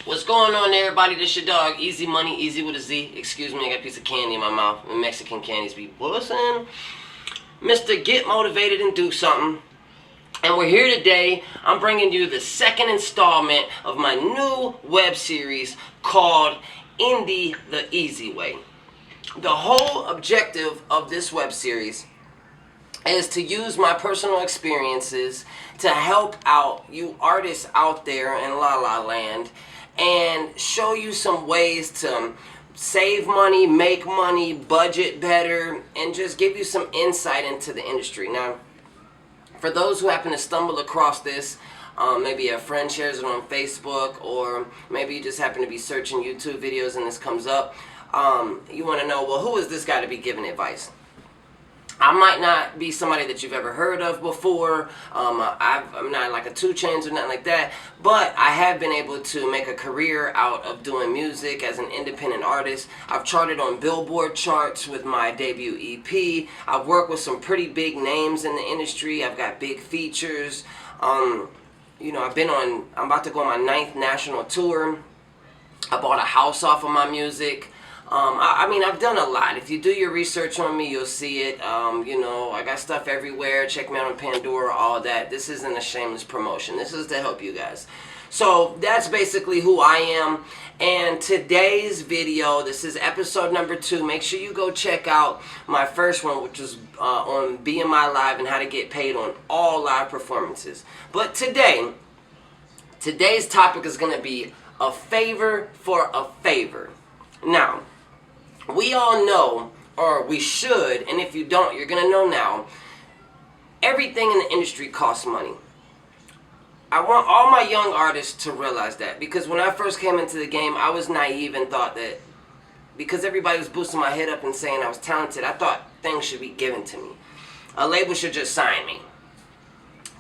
What's going on, everybody? This your dog, Easy Money, Easy with a Z. Excuse me, I got a piece of candy in my mouth. Mexican candies be bussin'. Mr. Get Motivated and Do Something. And we're here today. I'm bringing you the second installment of my new web series called Indie the Easy Way. The whole objective of this web series is to use my personal experiences to help out you artists out there in La La Land and show you some ways to save money, make money, budget better, and just give you some insight into the industry. Now, for those who happen to stumble across this, maybe a friend shares it on Facebook, or maybe you just happen to be searching YouTube videos and this comes up, you want to know, well, who is this guy to be giving advice? I might not be somebody that you've ever heard of before. I'm not like a 2 Chainz or nothing like that, but I have been able to make a career out of doing music as an independent artist. I've charted on Billboard charts with my debut EP. I've worked with some pretty big names in the industry. I've got big features. I'm about to go on my 9th national tour. I bought a house off of my music. I've done a lot. If you do your research on me, you'll see it. I got stuff everywhere. Check me out on Pandora, all that. This isn't a shameless promotion. This is to help you guys. So that's basically who I am. And today's video, this is episode number 2. Make sure you go check out my first one, which is on BMI Live and how to get paid on all live performances. But today's topic is going to be a favor for a favor. Now, we all know, or we should, and if you don't, you're going to know now, everything in the industry costs money. I want all my young artists to realize that, because when I first came into the game, I was naive and thought that because everybody was boosting my head up and saying I was talented, I thought things should be given to me. A label should just sign me.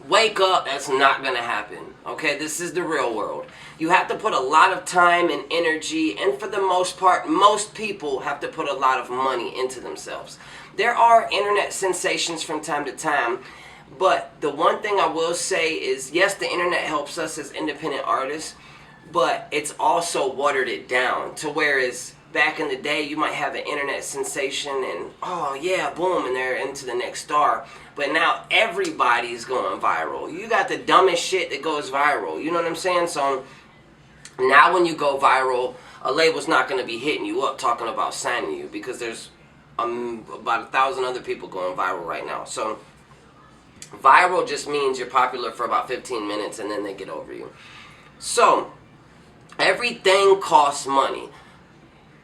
Wake up, that's not going to happen. Okay, this is the real world. You have to put a lot of time and energy, and for the most part, most people have to put a lot of money into themselves. There are internet sensations from time to time, but the one thing I will say is, yes, the internet helps us as independent artists, but it's also watered it down to whereas back in the day, you might have an internet sensation and, oh yeah, boom, and they're into the next star. But now everybody's going viral. You got the dumbest shit that goes viral. You know what I'm saying? So now when you go viral, a label's not going to be hitting you up talking about signing you because there's about 1,000 other people going viral right now. So viral just means you're popular for about 15 minutes and then they get over you. So everything costs money.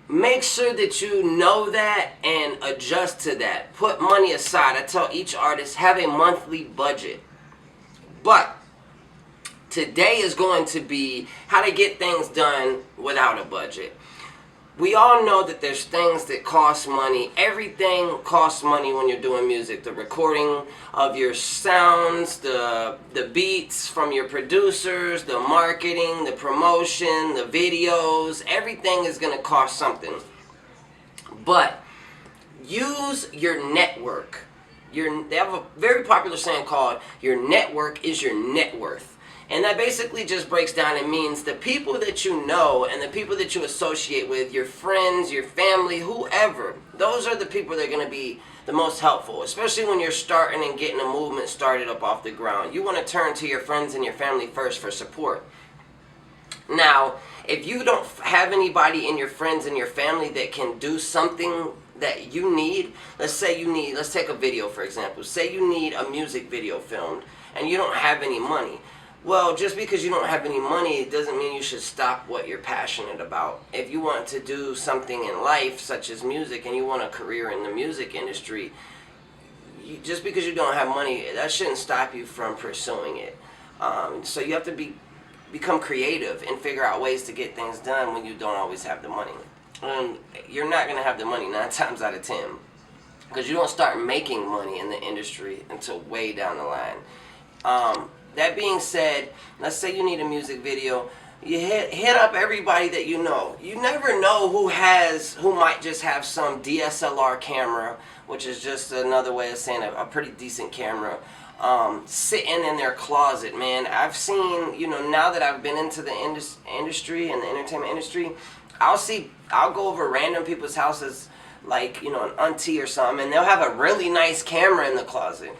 Make sure that you know that and adjust to that. Put money aside. I tell each artist, have a monthly budget. But today is going to be how to get things done without a budget. We all know that there's things that cost money. Everything costs money when you're doing music. The recording of your sounds, the beats from your producers, the marketing, the promotion, the videos. Everything is going to cost something. But use your network. They have a very popular saying called, your network is your net worth. And that basically just breaks down and means the people that you know and the people that you associate with, your friends, your family, whoever, those are the people that are going to be the most helpful, especially when you're starting and getting a movement started up off the ground. You want to turn to your friends and your family first for support. Now, if you don't have anybody in your friends and your family that can do something that you need, let's take a video for example. Say you need a music video filmed and you don't have any money. Well, just because you don't have any money, it doesn't mean you should stop what you're passionate about. If you want to do something in life, such as music, and you want a career in the music industry, just because you don't have money, that shouldn't stop you from pursuing it. So you have to become creative and figure out ways to get things done when you don't always have the money. You're not going to have the money 9 times out of 10, because you don't start making money in the industry until way down the line. That being said, let's say you need a music video. You hit up everybody that you know. You never know who might just have some DSLR camera, which is just another way of saying a pretty decent camera. sitting in their closet, man. I've seen, now that I've been into the industry and the entertainment industry, I'll go over random people's houses, like, an auntie or something, and they'll have a really nice camera in the closet.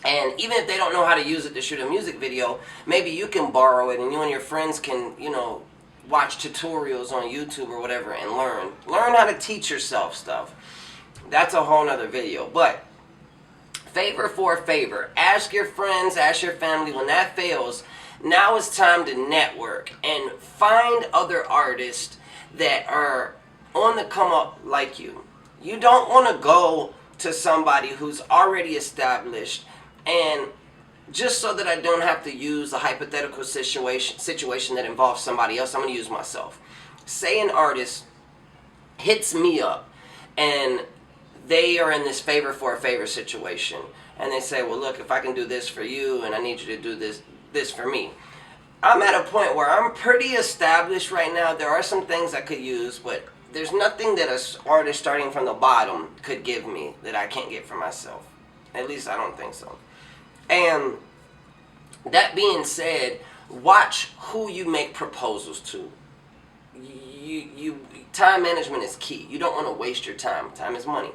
And even if they don't know how to use it to shoot a music video, maybe you can borrow it and you and your friends can, watch tutorials on YouTube or whatever and learn. Learn how to teach yourself stuff. That's a whole nother video. But favor for a favor. Ask your friends, ask your family. When that fails, now it's time to network and find other artists that are on the come up like you. You don't want to go to somebody who's already established, and just so that I don't have to use a hypothetical situation that involves somebody else, I'm going to use myself. Say an artist hits me up and they are in this favor for a favor situation, and they say, well, look, if I can do this for you and I need you to do this for me. I'm at a point where I'm pretty established right now. There are some things I could use, but there's nothing that an artist starting from the bottom could give me that I can't get for myself. At least I don't think so. And that being said, watch who you make proposals to. Time management is key. You don't want to waste your time. Time is money.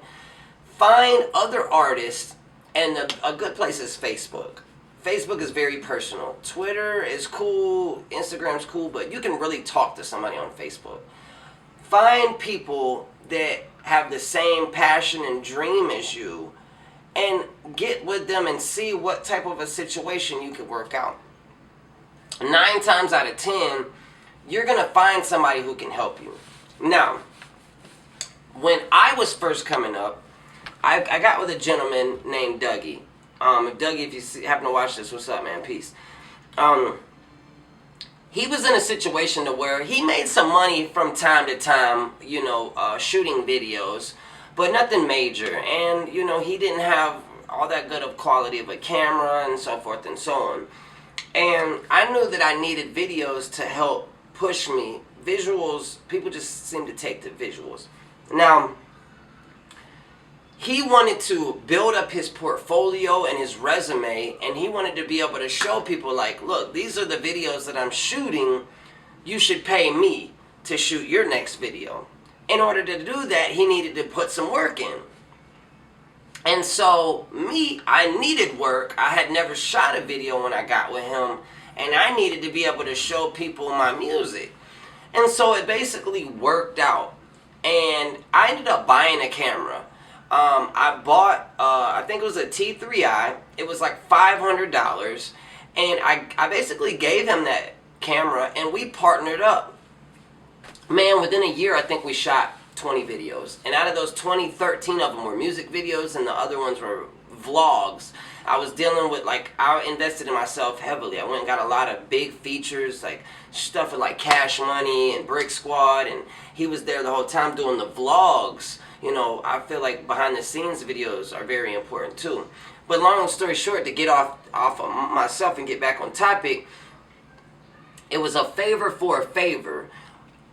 Find other artists, and a good place is Facebook. Facebook is very personal. Twitter is cool, Instagram's cool, but you can really talk to somebody on Facebook. Find people that have the same passion and dream as you, and get with them and see what type of a situation you could work out. 9 times out of 10, you're going to find somebody who can help you. Now, when I was first coming up, I got with a gentleman named Dougie. Dougie, if you happen to watch this, what's up, man? Peace. He was in a situation to where he made some money from time to time, shooting videos, but nothing major. And, he didn't have all that good of quality of a camera and so forth and so on. And I knew that I needed videos to help push me. Visuals, people just seem to take to visuals. Now, he wanted to build up his portfolio and his resume, and he wanted to be able to show people, like, look, these are the videos that I'm shooting. You should pay me to shoot your next video. In order to do that, he needed to put some work in. And so, I needed work. I had never shot a video when I got with him, and I needed to be able to show people my music. And so it basically worked out. And I ended up buying a camera. I bought, I think it was a T3i. It was like $500. And I basically gave him that camera, and we partnered up. Man, within a year, I think we shot 20 videos. And out of those 20, 13 of them were music videos, and the other ones were vlogs. I was dealing with, I invested in myself heavily. I went and got a lot of big features, like stuff with Cash Money and Brick Squad, and he was there the whole time doing the vlogs. I feel like behind the scenes videos are very important too. But long story short, to get off of myself and get back on topic, it was a favor for a favor.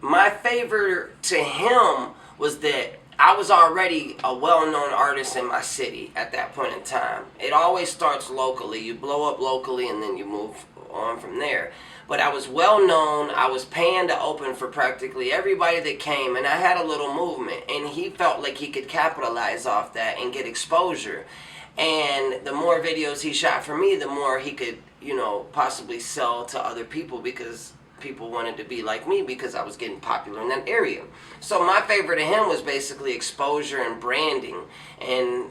My favor to him was that I was already a well-known artist in my city at that point in time. It always starts locally. You blow up locally and then you move on from there. But I was well-known. I was paying to open for practically everybody that came, and I had a little movement. And he felt like he could capitalize off that and get exposure. And the more videos he shot for me, the more he could, possibly sell to other people, because people wanted to be like me because I was getting popular in that area. So my favor to him was basically exposure and branding, and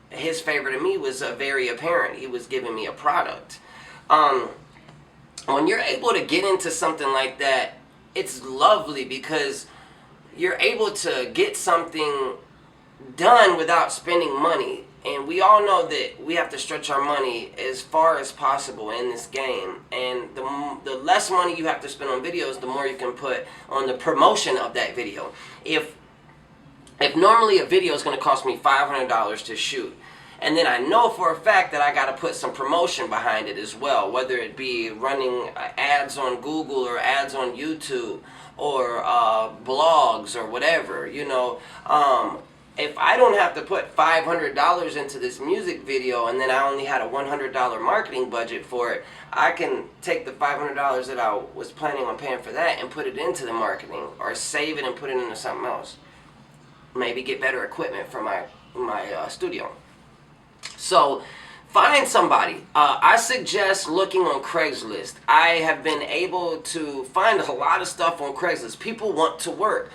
his favor to me was very apparent. He was giving me a product. When you're able to get into something like that, it's lovely because you're able to get something done without spending money. And we all know that we have to stretch our money as far as possible in this game. And the less money you have to spend on videos, the more you can put on the promotion of that video. If normally a video is going to cost me $500 to shoot, and then I know for a fact that I got to put some promotion behind it as well, whether it be running ads on Google or ads on YouTube or blogs or whatever, if I don't have to put $500 into this music video and then I only had a $100 marketing budget for it, I can take the $500 that I was planning on paying for that and put it into the marketing, or save it and put it into something else. Maybe get better equipment for my studio. So find somebody. I suggest looking on Craigslist. I have been able to find a lot of stuff on Craigslist. People want to work.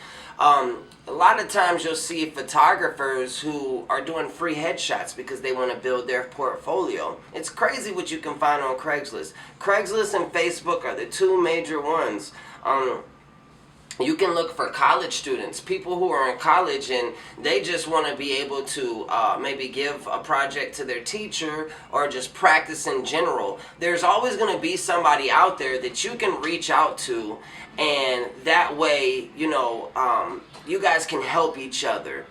A lot of times you'll see photographers who are doing free headshots because they want to build their portfolio. It's crazy what you can find on Craigslist. Craigslist and Facebook are the two major ones. You can look for college students, people who are in college and they just want to be able to maybe give a project to their teacher or just practice in general. There's always going to be somebody out there that you can reach out to, and that way, you know, you guys can help each other.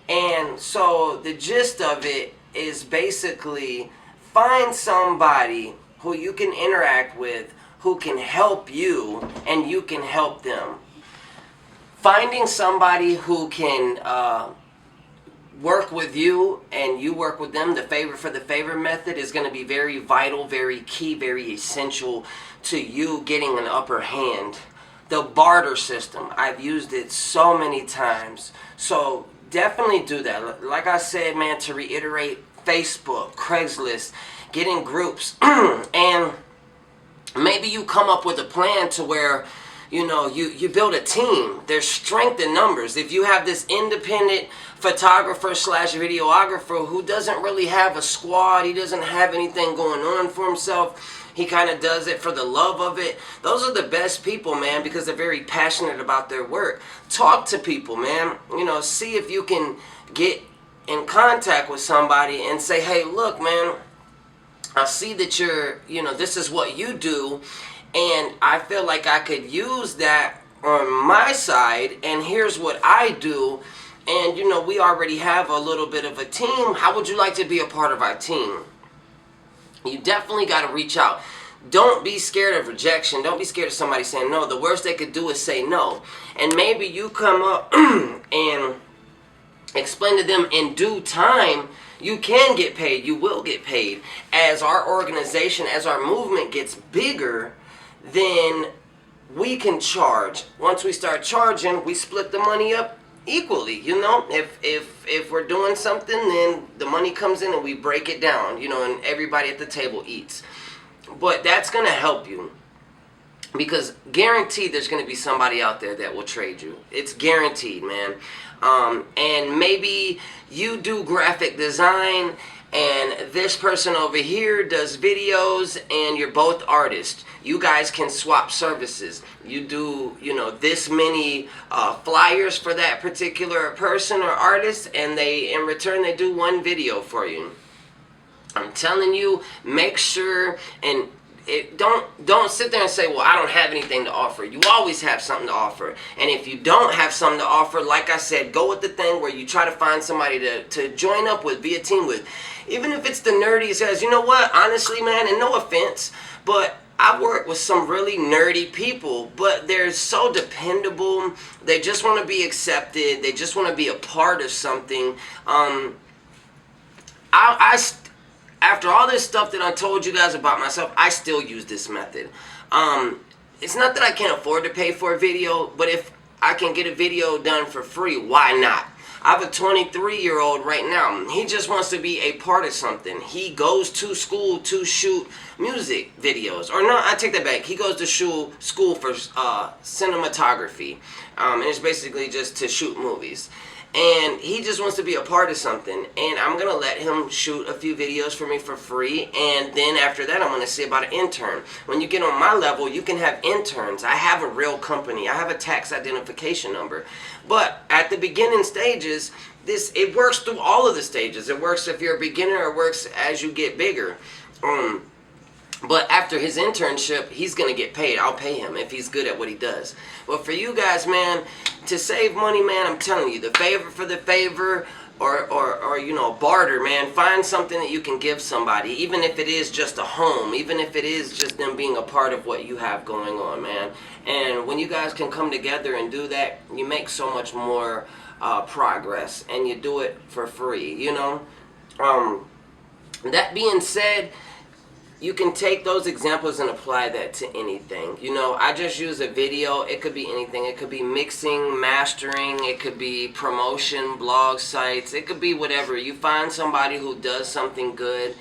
And so the gist of it is basically find somebody who you can interact with, who can help you, and you can help them. Finding somebody who can work with you and you work with them, the favor for the favor method, is going to be very vital, very key, very essential to you getting an upper hand. The barter system, I've used it so many times. So definitely do that. Like I said, man, to reiterate, Facebook, Craigslist, get in groups, and maybe you come up with a plan to where, you know, you build a team. There's strength in numbers. If you have this independent photographer slash videographer who doesn't really have a squad, he doesn't have anything going on for himself, he kind of does it for the love of it. Those are the best people, man, because they're very passionate about their work. Talk to people, man. You know, see if you can get in contact with somebody and say, hey, look, man, I see that you're, you know, this is what you do, and I feel like I could use that on my side, and here's what I do, and, you know, we already have a little bit of a team. How would you like to be a part of our team? You definitely got to reach out. Don't be scared of rejection. Don't be scared of somebody saying no. The worst they could do is say no. And maybe you come up and explain to them in due time, you can get paid. You will get paid. As our organization, as our movement gets bigger, then we can charge. Once we start charging, we split the money up equally. You know, if we're doing something, then the money comes in and we break it down, you know, and everybody at the table eats. But that's going to help you, because guaranteed there's going to be somebody out there that will trade you. It's guaranteed, man. And maybe you do graphic design and this person over here does videos, and you're both artists. You guys can swap services. You do, you know, this many flyers for that particular person or artist, and they, in return, they do one video for you. I'm telling you, make sure, and don't sit there and say, well, I don't have anything to offer. You always have something to offer. And if you don't have something to offer, like I said, go with the thing where you try to find somebody to join up with, be a team with. Even if it's the nerdiest guys. You know what? Honestly, man, and no offense, but I've worked with some really nerdy people, but they're so dependable. They just want to be accepted. They just want to be a part of something. After all this stuff that I told you guys about myself, I still use this method. It's not that I can't afford to pay for a video, but if I can get a video done for free, why not? I have a 23-year-old right now. He just wants to be a part of something. He goes to school to shoot music videos. Or no, I take that back. He goes to school for cinematography. And it's basically just to shoot movies. And he just wants to be a part of something. And I'm going to let him shoot a few videos for me for free. And then after that, I'm going to see about an intern. When you get on my level, you can have interns. I have a real company. I have a tax identification number. But at the beginning stages, it works through all of the stages. It works if you're a beginner. It works as you get bigger. But after his internship, he's going to get paid. I'll pay him if he's good at what he does. But for you guys, man, to save money, man, I'm telling you, the favor for the favor, or you know, barter, man. Find something that you can give somebody, even if it is just a home, even if it is just them being a part of what you have going on, man. And when you guys can come together and do that, you make so much more progress, and you do it for free, you know. That being said, you can take those examples and apply that to anything. You know, I just use a video. It could be anything. It could be mixing, mastering. It could be promotion, blog sites. It could be whatever. You find somebody who does something good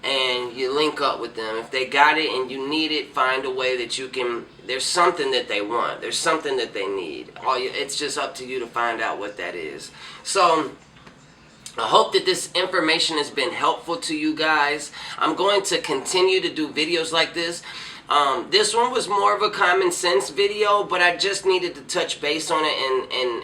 and you link up with them. If they got it and you need it, find a way that you can. There's something that they want. There's something that they need. It's just up to you to find out what that is. So I hope that this information has been helpful to you guys. I'm going to continue to do videos like this. This one was more of a common sense video, but I just needed to touch base on it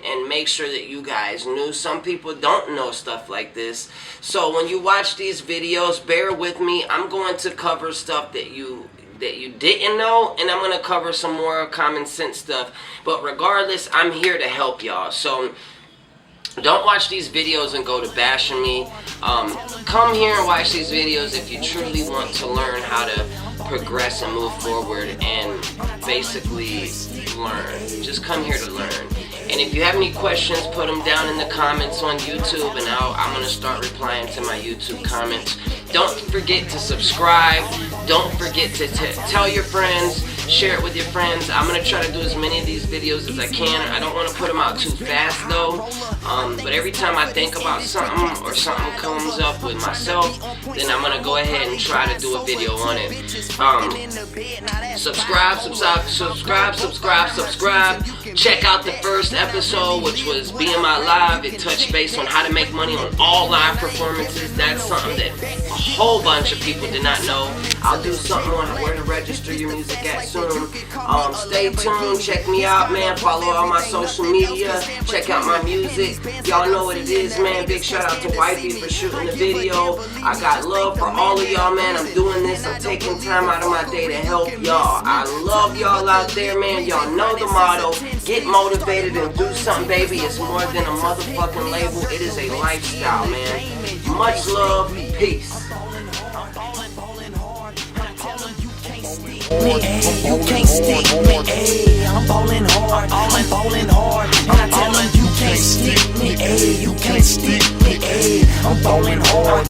and make sure that you guys knew. Some people don't know stuff like this. So when you watch these videos, bear with me. I'm going to cover stuff that you didn't know, and I'm going to cover some more common sense stuff. But regardless, I'm here to help y'all. So don't watch these videos and go to bashing me. Come here and watch these videos if you truly want to learn how to progress and move forward and basically learn. Just come here to learn. And if you have any questions, put them down in the comments on YouTube, and I'm going to start replying to my YouTube comments. Don't forget to subscribe. Don't forget to tell your friends. Share it with your friends. I'm going to try to do as many of these videos as I can. I don't want to put them out too fast though. But every time I think about something or something comes up with myself, then I'm going to go ahead and try to do a video on it. Subscribe. Check out the first episode, which was BMI Live. It touched base on how to make money on all live performances. That's something that a whole bunch of people did not know. I'll do something on where to register your music at soon. Stay tuned. Check me out, man. Follow all my social media. Check out my music. Y'all know what it is, man. Big shout out to Wifey for shooting the video. I got love for all of y'all, man. I'm doing this. I'm taking time out of my day to help y'all. I love y'all out there, man. Y'all know the motto. Get motivated and do something, baby. It's more than a motherfucking label. It is a lifestyle, man. Much love. Peace. You can't stick me, ayy. I'm ballin' hard, I'm ballin' hard. And I tell them you can't stick me, ayy. You can't stick me, ayy. I'm ballin' hard.